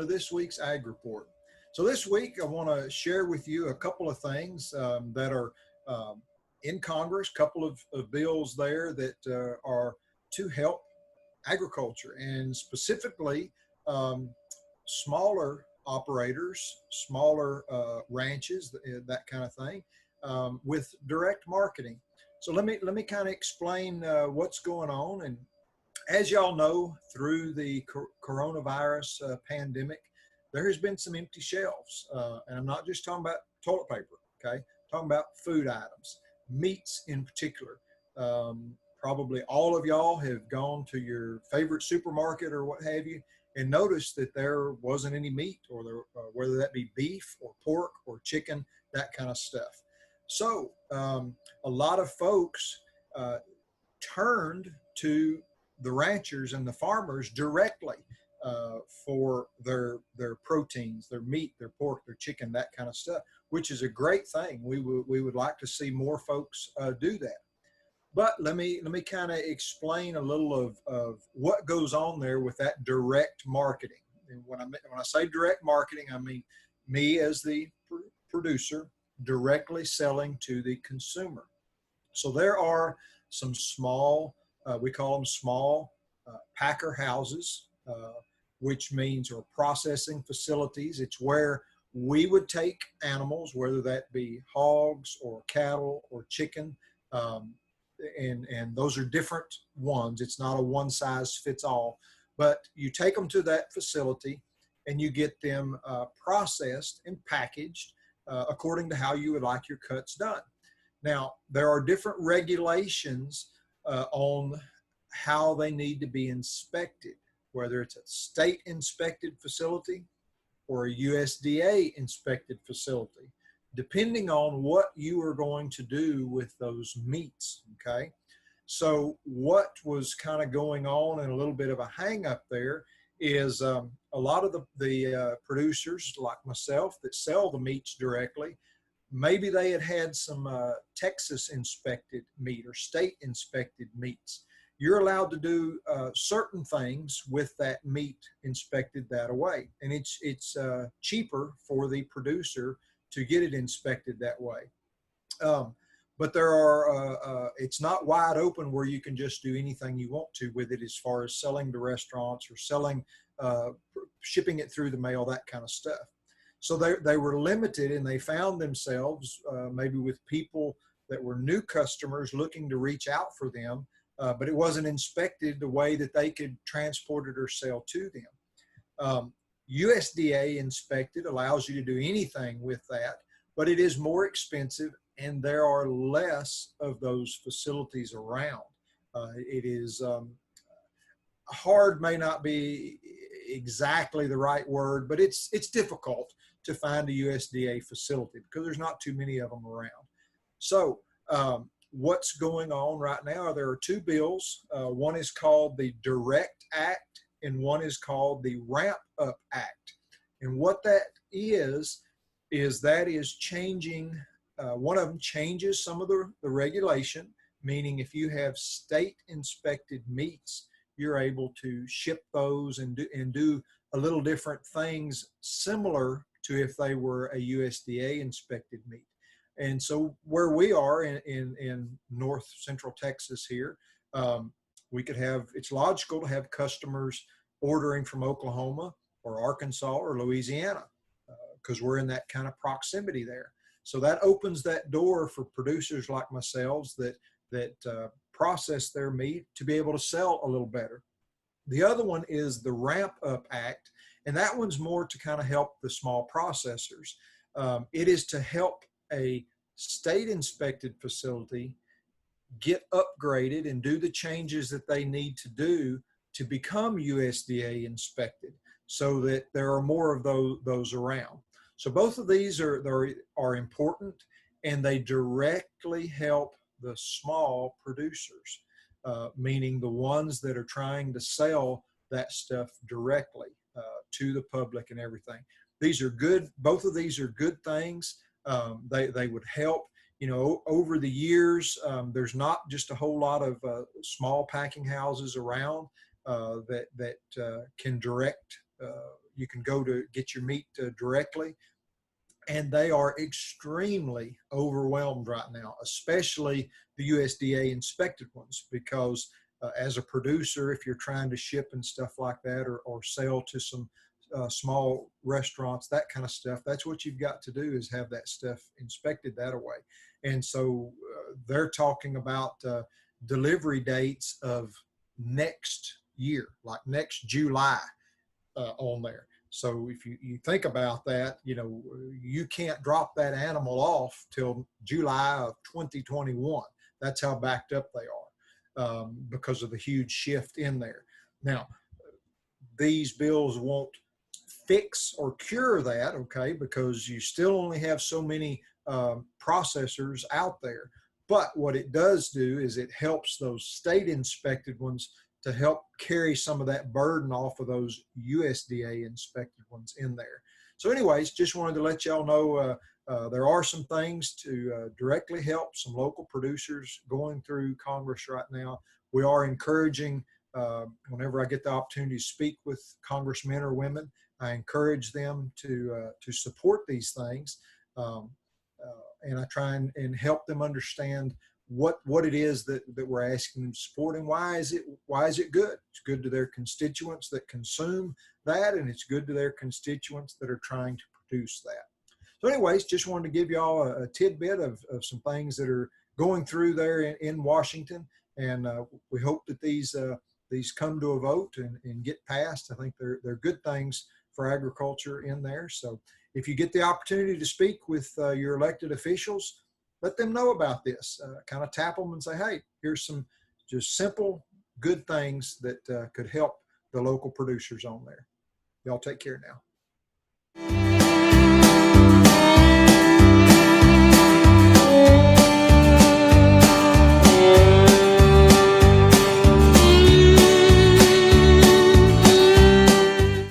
to this week's Ag Report. So this week I want to share with you a couple of things that are in Congress, a couple of bills there that are to help agriculture, and specifically smaller operators, smaller ranches, that kind of thing, with direct marketing. So let me kind of explain what's going on. And as y'all know, through the coronavirus pandemic, there has been some empty shelves. And I'm not just talking about toilet paper, okay? I'm talking about food items, meats in particular. Probably all of y'all have gone to your favorite supermarket or what have you and noticed that there wasn't any meat, or whether that be beef or pork or chicken, that kind of stuff. So a lot of folks turned to the ranchers and the farmers directly for their proteins, their meat, their pork, their chicken, that kind of stuff, which is a great thing. We would like to see more folks do that. But let me kind of explain a little of what goes on there with that direct marketing. And when I say direct marketing, I mean me as the producer directly selling to the consumer. So there are some small, we call them small packer houses, which means, or processing facilities. It's where we would take animals, whether that be hogs or cattle or chicken, and those are different ones. It's not a one size fits all, but you take them to that facility and you get them processed and packaged according to how you would like your cuts done. Now, there are different regulations on how they need to be inspected, whether it's a state inspected facility or a USDA inspected facility, depending on what you are going to do with those meats, okay? So what was kind of going on, and a little bit of a hang up there, is a lot of the producers like myself that sell the meats directly, maybe they had some Texas inspected meat or state inspected meats. You're allowed to do certain things with that meat inspected that way, and it's cheaper for the producer to get it inspected that way. But there are, it's not wide open where you can just do anything you want to with it as far as selling to restaurants or selling, shipping it through the mail, that kind of stuff. So they were limited, and they found themselves maybe with people that were new customers looking to reach out for them, but it wasn't inspected the way that they could transport it or sell to them. USDA inspected allows you to do anything with that, but it is more expensive, and there are less of those facilities around. It is hard, may not be exactly the right word, but it's difficult to find a USDA facility because there's not too many of them around. So what's going on right now, there are two bills. One is called the Direct Act, and one is called the Ramp Up Act. And what that is that is changing, one of them changes some of the regulation, meaning if you have state inspected meats, you're able to ship those and do a little different things similar to if they were a USDA inspected meat. And so where we are in North Central Texas here, we could have, it's logical to have customers ordering from Oklahoma or Arkansas or Louisiana because we're in that kind of proximity there. So that opens that door for producers like myself that process their meat to be able to sell a little better. The other one is the Ramp Up Act, and that one's more to kind of help the small processors. It is to help a state inspected facility get upgraded and do the changes that they need to do to become USDA inspected, so that there are more of those around. So both of these are important, and they directly help the small producers, meaning the ones that are trying to sell that stuff directly to the public and everything. These are good. Both of these are good things. They would help. You know, over the years, there's not just a whole lot of small packing houses around that can direct you can go to get your meat directly, and they are extremely overwhelmed right now, especially the USDA inspected ones, because as a producer, if you're trying to ship and stuff like that, or sell to some small restaurants, that kind of stuff, that's what you've got to do, is have that stuff inspected that way. And so they're talking about delivery dates of next year, like next July, on there. So if you think about that, you can't drop that animal off till July of 2021. That's how backed up they are, because of the huge shift in there. Now, these bills won't fix or cure that, okay, because you still only have so many processors out there. But what it does do is it helps those state inspected ones to help carry some of that burden off of those USDA inspected ones in there. So anyways, just wanted to let y'all know there are some things to directly help some local producers going through Congress right now. We are encouraging, whenever I get the opportunity to speak with congressmen or women, I encourage them to support these things, and I try and help them understand what it is that we're asking them to support, and why is it good. It's good to their constituents that consume that, and it's good to their constituents that are trying to produce that. So anyways, just wanted to give y'all a tidbit of some things that are going through there in Washington, and we hope that these come to a vote and get passed. I think they're good things for agriculture in there. So if you get the opportunity to speak with your elected officials, let them know about this. Kind of tap them and say, hey, here's some just simple, good things that could help the local producers on there. Y'all take care now.